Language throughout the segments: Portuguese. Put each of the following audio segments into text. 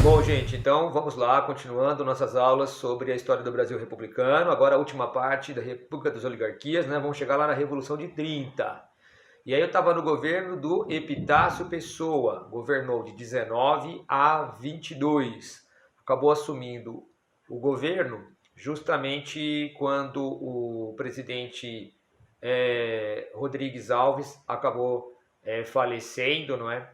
Bom, gente, então vamos lá, continuando nossas aulas sobre a história do Brasil republicano. Agora a última parte da República das Oligarquias, né? Vamos chegar lá na Revolução de 30. E aí eu estava no governo do Epitácio Pessoa, governou de 19 a 22. Acabou assumindo o governo justamente quando o presidente Rodrigues Alves acabou falecendo, não é?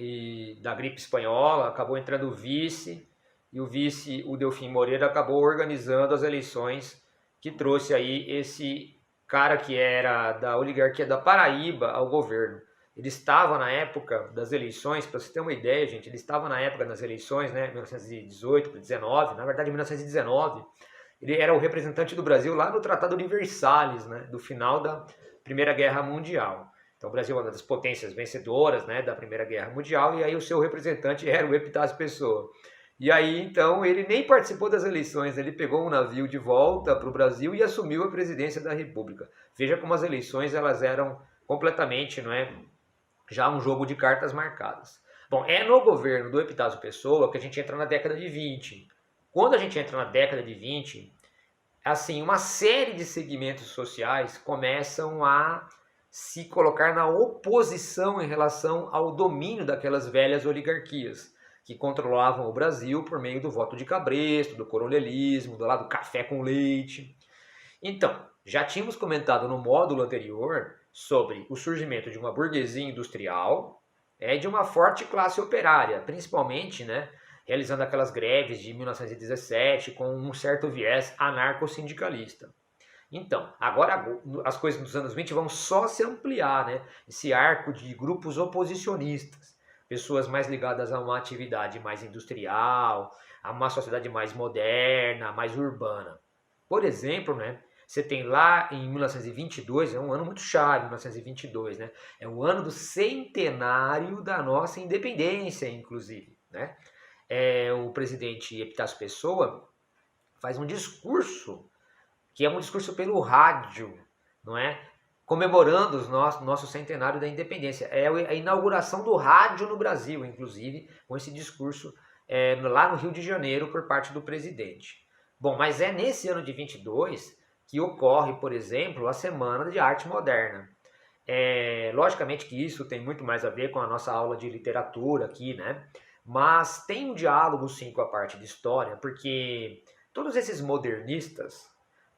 E da gripe espanhola, acabou entrando o vice, e o vice, o Delfim Moreira, acabou organizando as eleições que trouxe aí esse cara que era da oligarquia da Paraíba ao governo. Ele estava na época das eleições, para você ter uma ideia, gente, ele estava na época das eleições, né, 1918 para 19, na verdade 1919, ele era o representante do Brasil lá no Tratado de Versalhes, né, do final da Primeira Guerra Mundial. Então o Brasil é uma das potências vencedoras, né, da Primeira Guerra Mundial, e aí o seu representante era o Epitácio Pessoa. E aí então ele nem participou das eleições, ele pegou um navio de volta para o Brasil e assumiu a presidência da República. Veja como as eleições elas eram completamente, não é, já um jogo de cartas marcadas. Bom, é no governo do Epitácio Pessoa que a gente entra na década de 20. Quando a gente entra na década de 20, assim, uma série de segmentos sociais começam a se colocar na oposição em relação ao domínio daquelas velhas oligarquias que controlavam o Brasil por meio do voto de cabresto, do coronelismo, do lado do café com leite. Então, já tínhamos comentado no módulo anterior sobre o surgimento de uma burguesia industrial e de uma forte classe operária, principalmente, né, realizando aquelas greves de 1917 com um certo viés anarco-sindicalista. Então, agora as coisas dos anos 20 vão só se ampliar, né? Esse arco de grupos oposicionistas, pessoas mais ligadas a uma atividade mais industrial, a uma sociedade mais moderna, mais urbana. Por exemplo, né? Você tem lá em 1922, é um ano muito chave, 1922, né? É o ano do centenário da nossa independência, inclusive, né? O presidente Epitácio Pessoa faz um discurso que é um discurso pelo rádio, não é? Comemorando o nosso centenário da independência. É a inauguração do rádio no Brasil, inclusive, com esse discurso lá no Rio de Janeiro por parte do presidente. Bom, mas é nesse ano de 22 que ocorre, por exemplo, a Semana de Arte Moderna. Logicamente que isso tem muito mais a ver com a nossa aula de literatura aqui, né? Mas tem um diálogo sim com a parte de história, porque todos esses modernistas,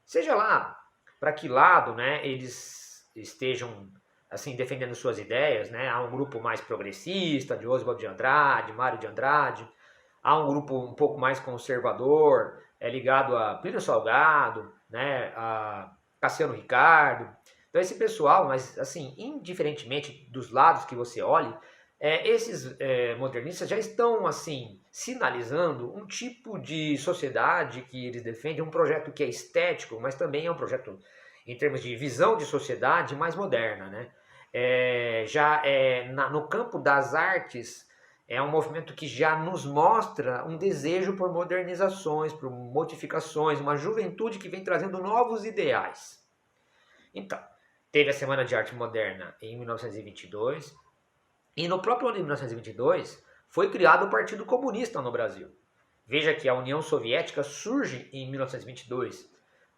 seja lá para que lado, né, eles estejam assim defendendo suas ideias, né? Há um grupo mais progressista, de Oswald de Andrade, Mário de Andrade, há um grupo um pouco mais conservador, ligado a Plínio Salgado, né, a Cassiano Ricardo. Então esse pessoal, mas assim, indiferentemente dos lados que você olhe, esses modernistas já estão assim sinalizando um tipo de sociedade que eles defendem, um projeto que é estético, mas também é um projeto em termos de visão de sociedade mais moderna, né? No campo das artes é um movimento que já nos mostra um desejo por modernizações, por modificações, uma juventude que vem trazendo novos ideais. Então, teve a Semana de Arte Moderna em 1922, e no próprio ano de 1922 foi criado o Partido Comunista no Brasil. Veja que a União Soviética surge em 1922,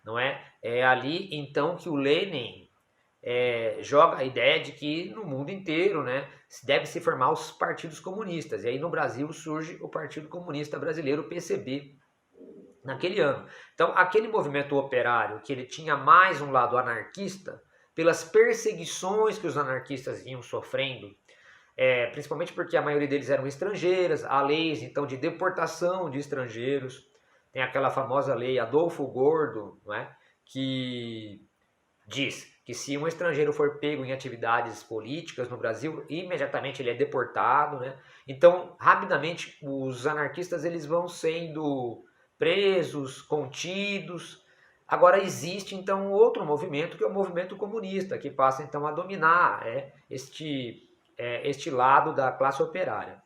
não é? É ali então que o Lenin joga a ideia de que no mundo inteiro, né, deve se formar os partidos comunistas. E aí no Brasil surge o Partido Comunista Brasileiro, o PCB, naquele ano. Então aquele movimento operário que ele tinha mais um lado anarquista, pelas perseguições que os anarquistas iam sofrendo, principalmente porque a maioria deles eram estrangeiras, há leis então de deportação de estrangeiros, tem aquela famosa lei Adolfo Gordo, não é? Que diz que se um estrangeiro for pego em atividades políticas no Brasil, imediatamente ele é deportado, né? Então, rapidamente, os anarquistas eles vão sendo presos, contidos. Agora existe então outro movimento que é o movimento comunista, que passa então a dominar este lado da classe operária.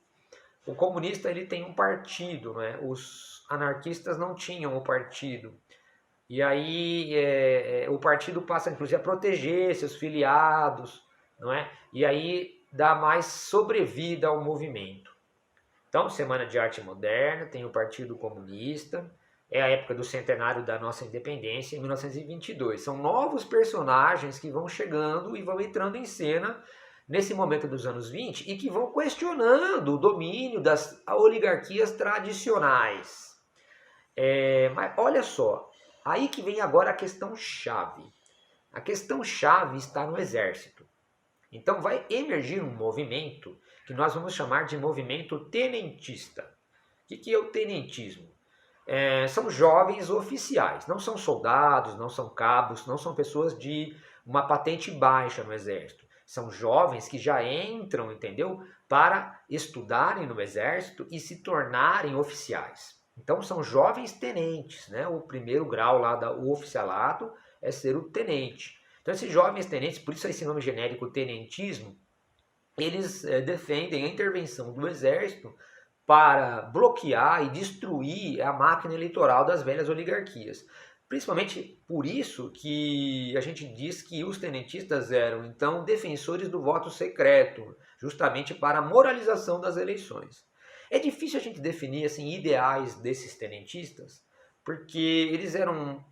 O comunista ele tem um partido, né? Os anarquistas não tinham o partido. E aí o partido passa inclusive a proteger seus filiados, não é? E aí dá mais sobrevida ao movimento. Então, Semana de Arte Moderna, tem o Partido Comunista, é a época do centenário da nossa independência, em 1922. São novos personagens que vão chegando e vão entrando em cena nesse momento dos anos 20 e que vão questionando o domínio das oligarquias tradicionais. Mas olha só, aí que vem agora a questão chave. A questão chave está no exército. Então vai emergir um movimento que nós vamos chamar de movimento tenentista. O que é o tenentismo? São jovens oficiais, não são soldados, não são cabos, não são pessoas de uma patente baixa no exército. São jovens que já entram, entendeu? Para estudarem no exército e se tornarem oficiais. Então são jovens tenentes, né? O primeiro grau lá do oficialato é ser o tenente. Então esses jovens tenentes, por isso esse nome genérico tenentismo, eles defendem a intervenção do exército para bloquear e destruir a máquina eleitoral das velhas oligarquias. Principalmente por isso que a gente diz que os tenentistas eram, então, defensores do voto secreto, justamente para a moralização das eleições. É difícil a gente definir assim, ideais desses tenentistas, porque eles eram,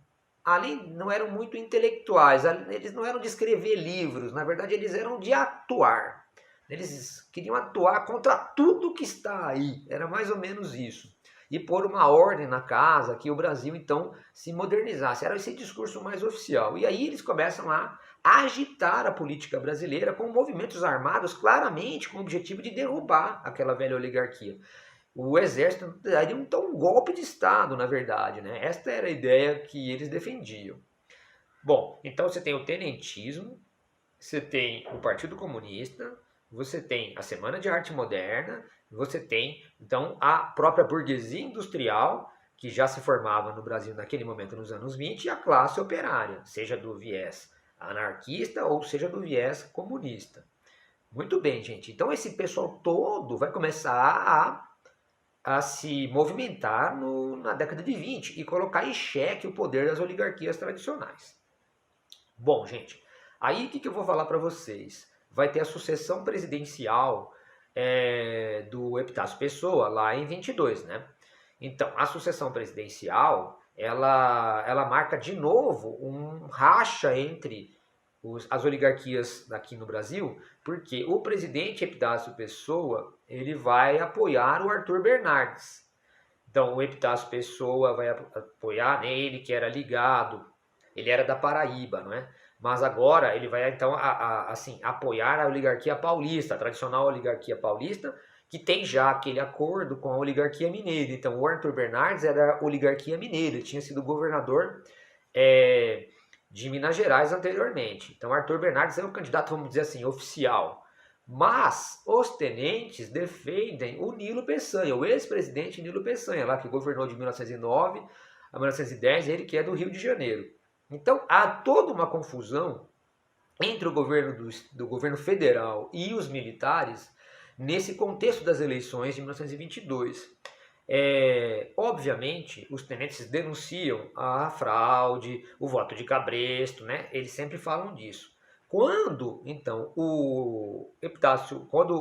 além, não eram muito intelectuais, eles não eram de escrever livros, na verdade eles eram de atuar. Eles queriam atuar contra tudo que está aí, era mais ou menos isso. E pôr uma ordem na casa, que o Brasil então se modernizasse. Era esse discurso mais oficial. E aí eles começam a agitar a política brasileira com movimentos armados, claramente com o objetivo de derrubar aquela velha oligarquia. O exército daria então um golpe de Estado, na verdade, né? Esta era a ideia que eles defendiam. Bom, então você tem o tenentismo, você tem o Partido Comunista, você tem a Semana de Arte Moderna, você tem então a própria burguesia industrial, que já se formava no Brasil naquele momento nos anos 20, e a classe operária, seja do viés anarquista ou seja do viés comunista. Muito bem, gente. Então esse pessoal todo vai começar a se movimentar na década de 20 e colocar em xeque o poder das oligarquias tradicionais. Bom, gente, aí o que eu vou falar para vocês? Vai ter a sucessão presidencial do Epitácio Pessoa lá em 22, né? Então, a sucessão presidencial, ela marca de novo um racha entre as oligarquias aqui no Brasil, porque o presidente Epitácio Pessoa, ele vai apoiar o Arthur Bernardes. Então, o Epitácio Pessoa vai apoiar nele, que era ligado, ele era da Paraíba, não é? Mas agora ele vai, então, assim, apoiar a oligarquia paulista, a tradicional oligarquia paulista, que tem já aquele acordo com a oligarquia mineira. Então, o Arthur Bernardes era oligarquia mineira, ele tinha sido governador de Minas Gerais anteriormente. Então, Arthur Bernardes é o candidato, vamos dizer assim, oficial. Mas os tenentes defendem o Nilo Peçanha, o ex-presidente Nilo Peçanha, lá que governou de 1909 a 1910, ele que é do Rio de Janeiro. Então há toda uma confusão entre o governo do governo federal e os militares nesse contexto das eleições de 1922. Obviamente, os tenentes denunciam a fraude, o voto de cabresto, né? Eles sempre falam disso. Quando, então, o Epitácio, quando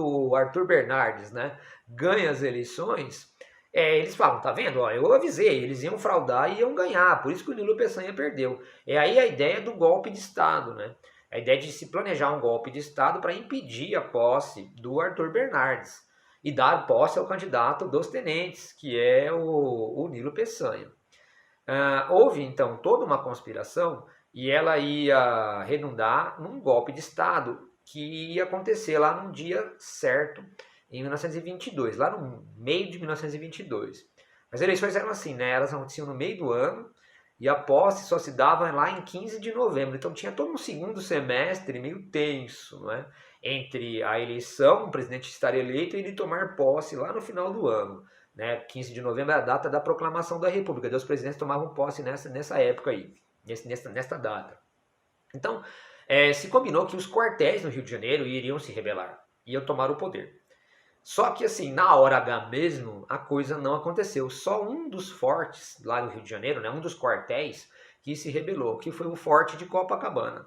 o Arthur Bernardes, né, ganha as eleições, eles falam, tá vendo? Ó, eu avisei, eles iam fraudar e iam ganhar, por isso que o Nilo Peçanha perdeu. É aí a ideia do golpe de Estado, né? A ideia de se planejar um golpe de Estado para impedir a posse do Arthur Bernardes e dar posse ao candidato dos tenentes, que é o Nilo Peçanha. Houve, então, toda uma conspiração e ela ia redundar num golpe de Estado que ia acontecer lá num dia certo, em 1922, lá no meio de 1922. As eleições eram assim, né? Elas aconteciam no meio do ano e a posse só se dava lá em 15 de novembro. Então tinha todo um segundo semestre meio tenso, não é? Entre a eleição, o presidente estar eleito e ele tomar posse lá no final do ano. Né? 15 de novembro é a data da proclamação da República. Os presidentes tomavam posse nessa época aí, nesta data. Então, se combinou que os quartéis no Rio de Janeiro iriam se rebelar, iam tomar o poder. Só que assim, na hora H mesmo, a coisa não aconteceu. Só um dos fortes lá no Rio de Janeiro, né, um dos quartéis, que se rebelou, que foi o forte de Copacabana.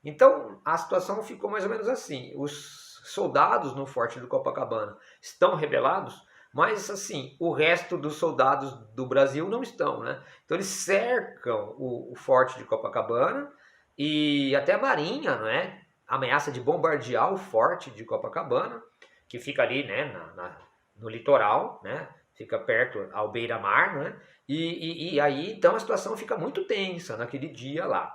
Então, a situação ficou mais ou menos assim. Os soldados no Forte do Copacabana estão rebelados, mas assim, o resto dos soldados do Brasil não estão, né? Então eles cercam o Forte de Copacabana e até a Marinha, né, ameaça de bombardear o Forte de Copacabana, que fica ali, né, no litoral, né? Fica perto ao beira-mar, né? E aí então a situação fica muito tensa naquele dia lá.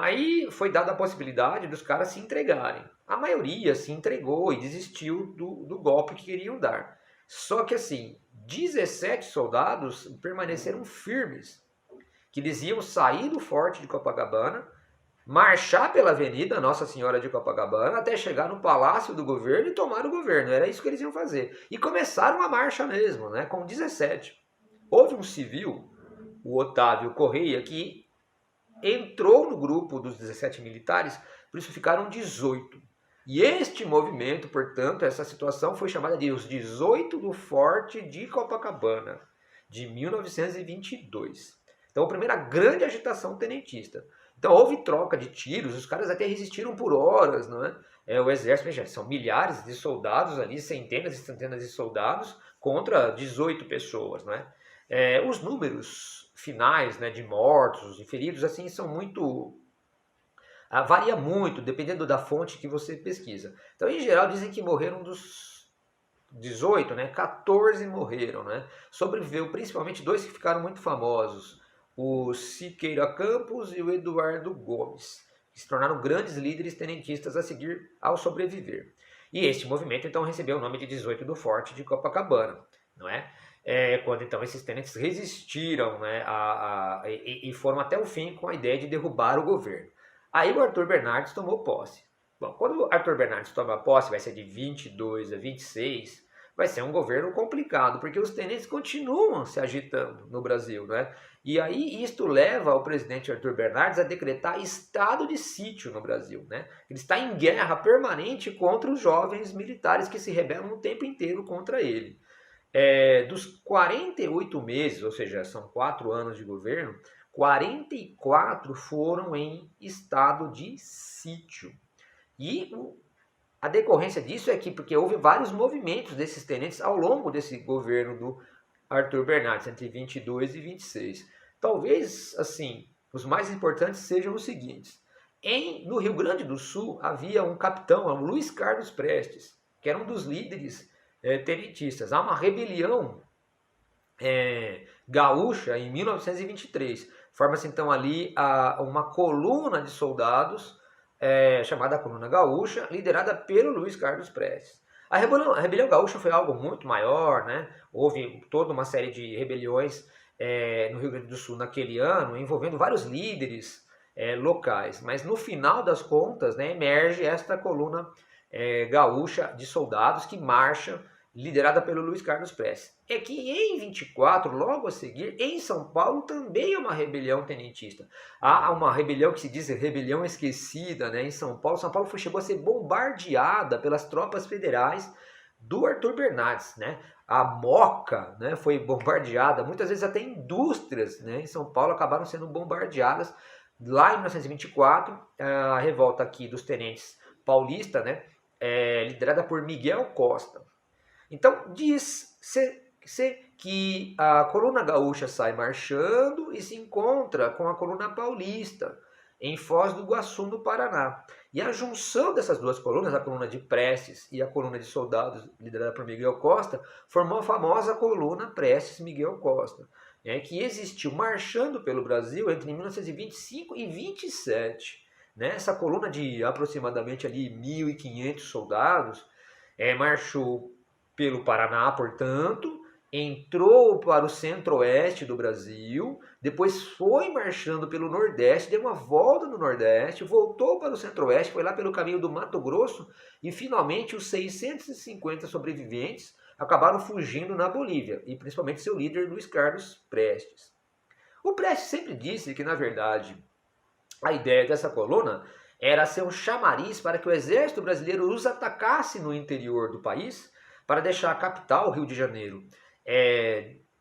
Aí foi dada a possibilidade dos caras se entregarem. A maioria se entregou e desistiu do golpe que queriam dar. Só que assim, 17 soldados permaneceram firmes, que eles iam sair do Forte de Copacabana, marchar pela Avenida Nossa Senhora de Copacabana até chegar no Palácio do Governo e tomar o governo. Era isso que eles iam fazer. E começaram a marcha mesmo, né, com 17. Houve um civil, o Otávio Correia, que entrou no grupo dos 17 militares, por isso ficaram 18. E este movimento, portanto, essa situação foi chamada de os 18 do Forte de Copacabana, de 1922. Então, a primeira grande agitação tenentista. Então, houve troca de tiros, os caras até resistiram por horas, não é? O exército, veja, são milhares de soldados ali, centenas e centenas de soldados contra 18 pessoas, não é? Os números finais, né, de mortos e feridos, assim, são muito... varia muito, dependendo da fonte que você pesquisa. Então, em geral, dizem que morreram dos 18, né, 14 morreram, né? Sobreviveu principalmente dois que ficaram muito famosos, o Siqueira Campos e o Eduardo Gomes, que se tornaram grandes líderes tenentistas a seguir ao sobreviver. E este movimento, então, recebeu o nome de 18 do Forte de Copacabana, não é? Quando então esses tenentes resistiram, né, e foram até o fim com a ideia de derrubar o governo. Aí o Arthur Bernardes tomou posse. Bom, quando o Arthur Bernardes toma posse, vai ser de 22 a 26, vai ser um governo complicado, porque os tenentes continuam se agitando no Brasil, né? E aí isto leva o presidente Arthur Bernardes a decretar estado de sítio no Brasil, né? Ele está em guerra permanente contra os jovens militares que se rebelam o tempo inteiro contra ele. Dos 48 meses, ou seja, são 4 anos de governo, 44 foram em estado de sítio. E a decorrência disso é que, porque houve vários movimentos desses tenentes ao longo desse governo do Arthur Bernardes, entre 22 e 26. Talvez, assim, os mais importantes sejam os seguintes. No Rio Grande do Sul havia um capitão, o Luiz Carlos Prestes, que era um dos líderes tenentistas. Há uma rebelião gaúcha em 1923. Forma-se então ali uma coluna de soldados chamada Coluna Gaúcha, liderada pelo Luiz Carlos Prestes. A rebelião gaúcha foi algo muito maior, né? Houve toda uma série de rebeliões no Rio Grande do Sul naquele ano, envolvendo vários líderes locais. Mas no final das contas, né, emerge esta coluna gaúcha de soldados que marcha, liderada pelo Luiz Carlos Prestes. É que em 24, logo a seguir, em São Paulo também é uma rebelião tenentista. Há uma rebelião que se diz rebelião esquecida, né, em São Paulo. São Paulo chegou a ser bombardeada pelas tropas federais do Arthur Bernardes, né? A Moca, né, foi bombardeada, muitas vezes até indústrias, né, em São Paulo acabaram sendo bombardeadas. Lá em 1924, a revolta aqui dos tenentes paulista, né, liderada por Miguel Costa. Então, diz-se que a coluna gaúcha sai marchando e se encontra com a coluna paulista, em Foz do Iguaçu, no Paraná. E a junção dessas duas colunas, a coluna de Prestes e a coluna de soldados, liderada por Miguel Costa, formou a famosa coluna Prestes-Miguel Costa, que existiu marchando pelo Brasil entre 1925 e 27. Essa coluna de aproximadamente ali 1.500 soldados marchou pelo Paraná, portanto, entrou para o centro-oeste do Brasil, depois foi marchando pelo Nordeste, deu uma volta no Nordeste, voltou para o centro-oeste, foi lá pelo caminho do Mato Grosso e finalmente os 650 sobreviventes acabaram fugindo na Bolívia, e principalmente seu líder Luiz Carlos Prestes. O Prestes sempre disse que, na verdade, a ideia dessa coluna era ser um chamariz para que o exército brasileiro os atacasse no interior do país, para deixar a capital, Rio de Janeiro,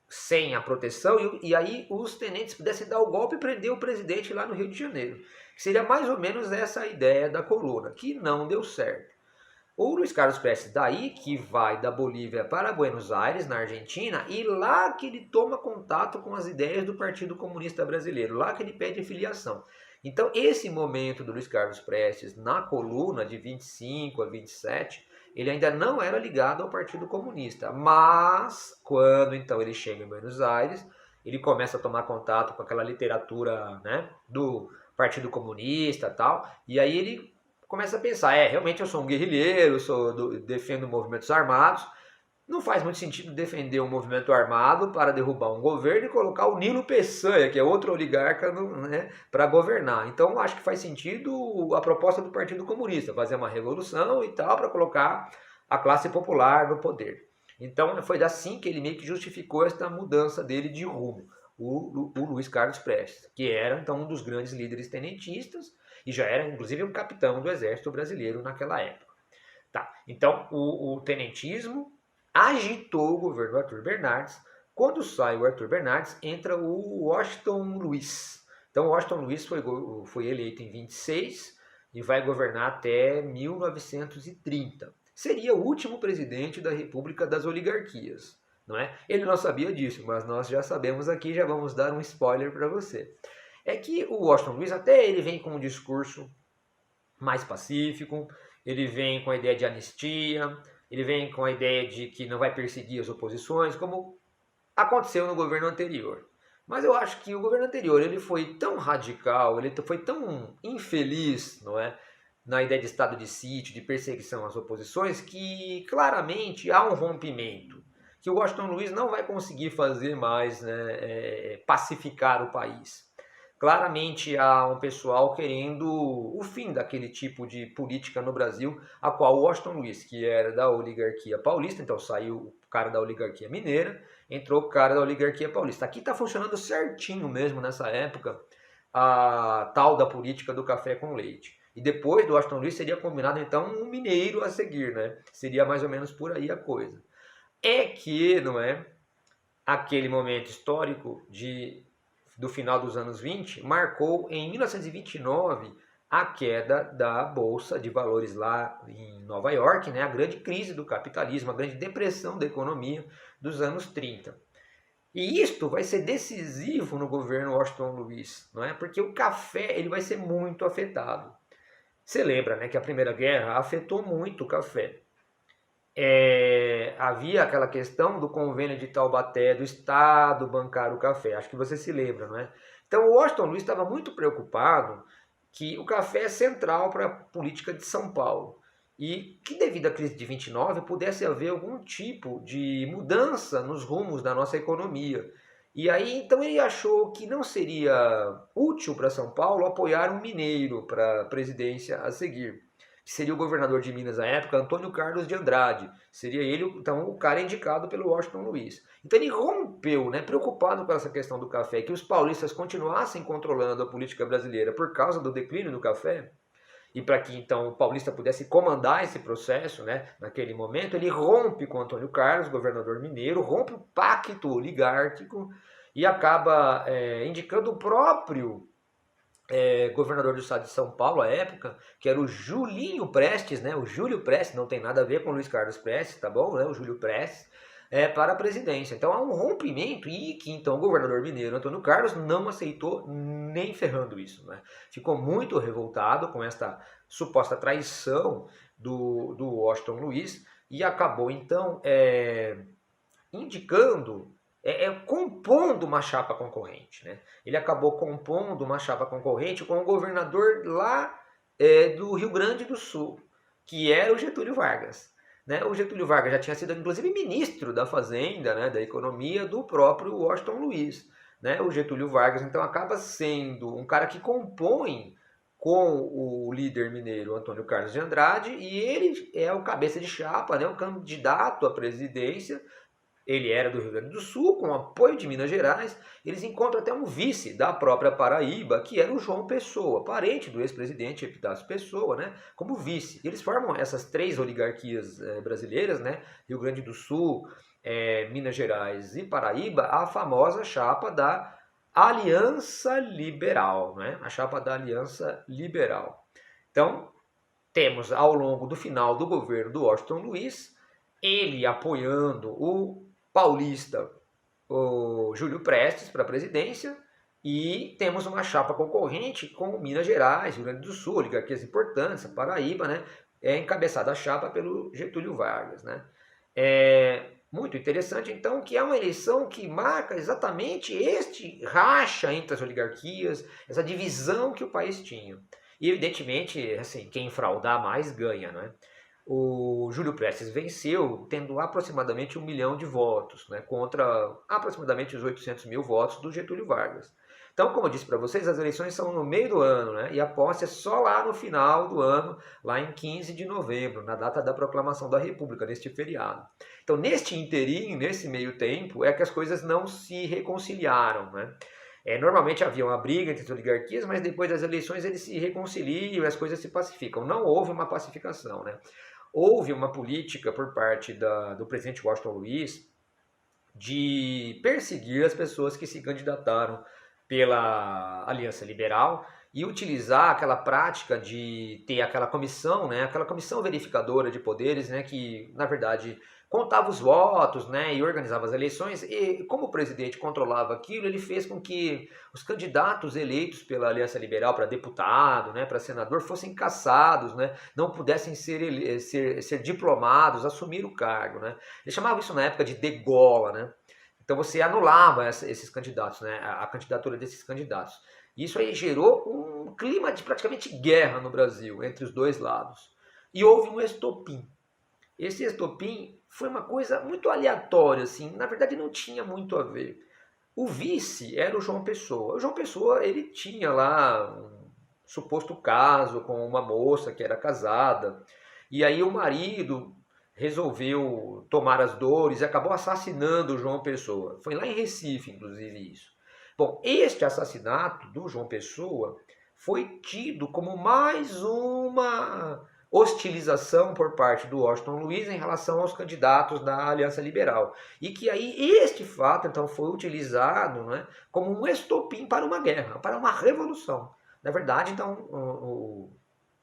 sem a proteção, e aí os tenentes pudessem dar o golpe e prender o presidente lá no Rio de Janeiro. Seria mais ou menos essa a ideia da coluna, que não deu certo. O Luiz Carlos Prestes, daí que vai da Bolívia para Buenos Aires, na Argentina, e lá que ele toma contato com as ideias do Partido Comunista Brasileiro, lá que ele pede filiação. Então, esse momento do Luiz Carlos Prestes na coluna de 25 a 27, ele ainda não era ligado ao Partido Comunista, mas quando então ele chega em Buenos Aires, ele começa a tomar contato com aquela literatura, né, do Partido Comunista e tal, e aí ele começa a pensar, realmente eu sou um guerrilheiro, defendo movimentos armados, não faz muito sentido defender um movimento armado para derrubar um governo e colocar o Nilo Peçanha, que é outro oligarca, né, para governar. Então acho que faz sentido a proposta do Partido Comunista, fazer uma revolução e tal, para colocar a classe popular no poder. Então foi assim que ele meio que justificou esta mudança dele de rumo, o Luiz Carlos Prestes, que era então um dos grandes líderes tenentistas, e já era inclusive um capitão do exército brasileiro naquela época. Tá, então o tenentismo agitou o governo do Arthur Bernardes. Quando sai o Arthur Bernardes, entra o Washington Luiz. Então o Washington Luiz foi eleito em 26 e vai governar até 1930. Seria o último presidente da República das Oligarquias. Não é? Ele não sabia disso, mas nós já sabemos aqui, já vamos dar um spoiler para você. É que o Washington Luiz, até ele vem com um discurso mais pacífico, ele vem com a ideia de anistia, ele vem com a ideia de que não vai perseguir as oposições, como aconteceu no governo anterior. Mas eu acho que o governo anterior ele foi tão radical, ele foi tão infeliz, não é, na ideia de estado de sítio, de perseguição às oposições, que claramente há um rompimento, que o Washington Luiz não vai conseguir fazer mais, né, pacificar o país. Claramente há um pessoal querendo o fim daquele tipo de política no Brasil, a qual o Washington Luiz, que era da oligarquia paulista, então saiu o cara da oligarquia mineira, entrou o cara da oligarquia paulista. Aqui está funcionando certinho mesmo nessa época a tal da política do café com leite. E depois do Washington Luiz seria combinado então um mineiro a seguir, né? Seria mais ou menos por aí a coisa. É que, não é, aquele momento histórico do final dos anos 20 marcou em 1929 a queda da Bolsa de Valores lá em Nova York, né? A grande crise do capitalismo, a grande depressão da economia dos anos 30. E isto vai ser decisivo no governo Washington Luiz, não é? Porque o café ele vai ser muito afetado. Você lembra, né, que a Primeira Guerra afetou muito o café. Havia aquela questão do convênio de Taubaté, do Estado bancar o café. Acho que você se lembra, não é? Então o Washington Luiz estava muito preocupado que o café é central para a política de São Paulo. E que devido à crise de 29 pudesse haver algum tipo de mudança nos rumos da nossa economia. E aí então ele achou que não seria útil para São Paulo apoiar um mineiro para a presidência a seguir, que seria o governador de Minas à época, Antônio Carlos de Andrade. Seria ele, então, o cara indicado pelo Washington Luiz. Então ele rompeu, né, preocupado com essa questão do café, que os paulistas continuassem controlando a política brasileira por causa do declínio do café, e para que então o paulista pudesse comandar esse processo, né, naquele momento, ele rompe com Antônio Carlos, governador mineiro, rompe o pacto oligárquico e acaba indicando o próprio governador do estado de São Paulo à época, que era o Julinho Prestes, né? O Júlio Prestes, não tem nada a ver com o Luiz Carlos Prestes, tá bom? Né? O Júlio Prestes, para a presidência. Então há um rompimento e que então o governador mineiro Antônio Carlos não aceitou nem ferrando isso, né? Ficou muito revoltado com esta suposta traição do Washington Luiz e acabou então indicando, compondo uma chapa concorrente, né? Ele acabou compondo uma chapa concorrente com o governador lá do Rio Grande do Sul, que era o Getúlio Vargas. Né? O Getúlio Vargas já tinha sido, inclusive, ministro da Fazenda, né, da Economia, do próprio Washington Luiz. Né? O Getúlio Vargas, então, acaba sendo um cara que compõe com o líder mineiro Antônio Carlos de Andrade, e ele é o cabeça de chapa, né, o candidato à presidência. Ele era do Rio Grande do Sul, com apoio de Minas Gerais. Eles encontram até um vice da própria Paraíba, que era o João Pessoa, parente do ex-presidente Epitácio Pessoa, né, como vice. Eles formam essas três oligarquias brasileiras, né, Rio Grande do Sul, Minas Gerais e Paraíba, a famosa chapa da Aliança Liberal, né, a chapa da Aliança Liberal. Então, temos ao longo do final do governo do Washington Luiz, ele apoiando o paulista, o Júlio Prestes, para a presidência, e temos uma chapa concorrente com Minas Gerais, Rio Grande do Sul, oligarquias importantes, a Paraíba, né? É encabeçada a chapa pelo Getúlio Vargas, né? É muito interessante, então, que é uma eleição que marca exatamente este racha entre as oligarquias, essa divisão que o país tinha. E, evidentemente, assim, quem fraudar mais ganha, né? O Júlio Prestes venceu, tendo aproximadamente 1 milhão de votos, né, contra aproximadamente os 800 mil votos do Getúlio Vargas. Então, como eu disse para vocês, as eleições são no meio do ano, né, e a posse é só lá no final do ano, lá em 15 de novembro, na data da proclamação da República, neste feriado. Então, neste inteirinho, nesse meio tempo, é que as coisas não se reconciliaram, né? Normalmente havia uma briga entre as oligarquias, mas depois das eleições eles se reconciliam e as coisas se pacificam. Não houve uma pacificação, né? Houve uma política por parte do presidente Washington Luiz de perseguir as pessoas que se candidataram pela Aliança Liberal e utilizar aquela prática de ter aquela comissão, né, aquela comissão verificadora de poderes, né, que na verdade contava os votos, né, e organizava as eleições. E como o presidente controlava aquilo, ele fez com que os candidatos eleitos pela Aliança Liberal para deputado, né, para senador, fossem cassados, né, não pudessem ser diplomados, assumir o cargo, né. Ele chamava isso na época de degola, né. Então você anulava esses candidatos, né, a candidatura desses candidatos. Isso aí gerou um clima de praticamente guerra no Brasil entre os dois lados. E houve um estopim. Esse estopim foi uma coisa muito aleatória, assim, na verdade não tinha muito a ver. O vice era o João Pessoa. O João Pessoa, ele tinha lá um suposto caso com uma moça que era casada. E aí o marido resolveu tomar as dores e acabou assassinando o João Pessoa. Foi lá em Recife, inclusive, isso. Bom, este assassinato do João Pessoa foi tido como mais uma hostilização por parte do Washington Luiz em relação aos candidatos da Aliança Liberal. E que aí este fato, então, foi utilizado, né, como um estopim para uma guerra, para uma revolução. Na verdade, então,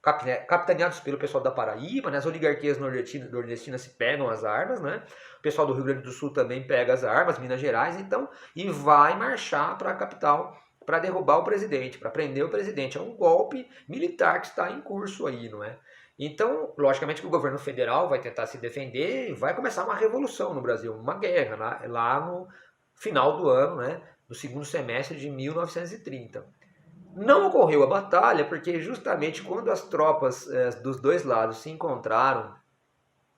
capitaneados pelo pessoal da Paraíba, né, as oligarquias nordestinas se pegam as armas, né, o pessoal do Rio Grande do Sul também pega as armas, Minas Gerais, então, e vai marchar para a capital para derrubar o presidente, para prender o presidente. É um golpe militar que está em curso aí, não é? Então, logicamente que o governo federal vai tentar se defender e vai começar uma revolução no Brasil, uma guerra, lá no final do ano, né, do segundo semestre de 1930. Não ocorreu a batalha porque justamente quando as tropas dos dois lados se encontraram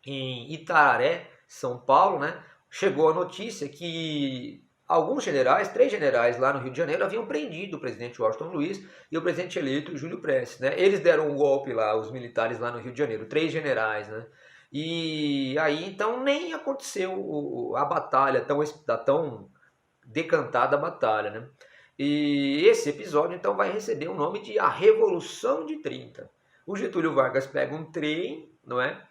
em Itararé, São Paulo, né, chegou a notícia que alguns generais, 3 generais lá no Rio de Janeiro, haviam prendido o presidente Washington Luiz e o presidente eleito Júlio Prestes, né? Eles deram um golpe lá, os militares lá no Rio de Janeiro, 3 generais, né? E aí então nem aconteceu a batalha, tão decantada a batalha, né? E esse episódio então vai receber o nome de A Revolução de 30. O Getúlio Vargas pega um trem, não é?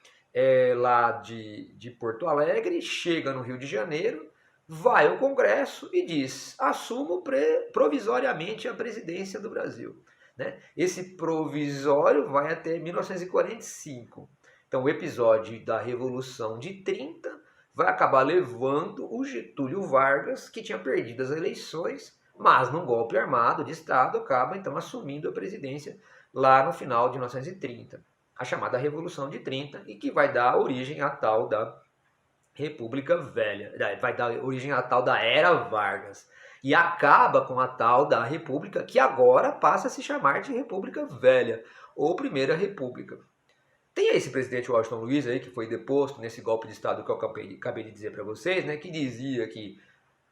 Lá de Porto Alegre, chega no Rio de Janeiro, vai ao Congresso e diz: assumo provisoriamente a presidência do Brasil. Né? Esse provisório vai até 1945. Então o episódio da Revolução de 30 vai acabar levando o Getúlio Vargas, que tinha perdido as eleições, mas num golpe armado de Estado acaba então assumindo a presidência lá no final de 1930, a chamada Revolução de 30, e que vai dar origem à tal da República Velha, vai dar origem à tal da Era Vargas, e acaba com a tal da República, que agora passa a se chamar de República Velha, ou Primeira República. Tem esse presidente Washington Luiz aí, que foi deposto nesse golpe de Estado que eu acabei de dizer para vocês, né, que dizia que,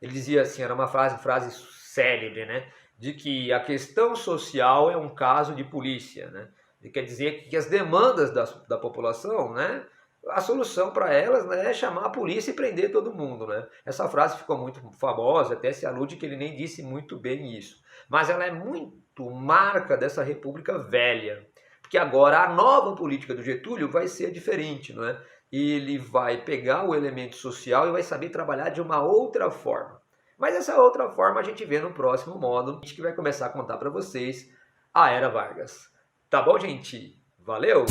ele dizia assim, era uma frase célebre, né, de que a questão social é um caso de polícia, né, ele quer dizer que as demandas da população, né, a solução para elas, né, é chamar a polícia e prender todo mundo, né. Essa frase ficou muito famosa, até se alude que ele nem disse muito bem isso, mas ela é muito marca dessa República Velha. Porque agora a nova política do Getúlio vai ser diferente, não é? Ele vai pegar o elemento social e vai saber trabalhar de uma outra forma. Mas essa outra forma a gente vê no próximo módulo, que vai começar a contar para vocês a Era Vargas. Tá bom, gente? Valeu!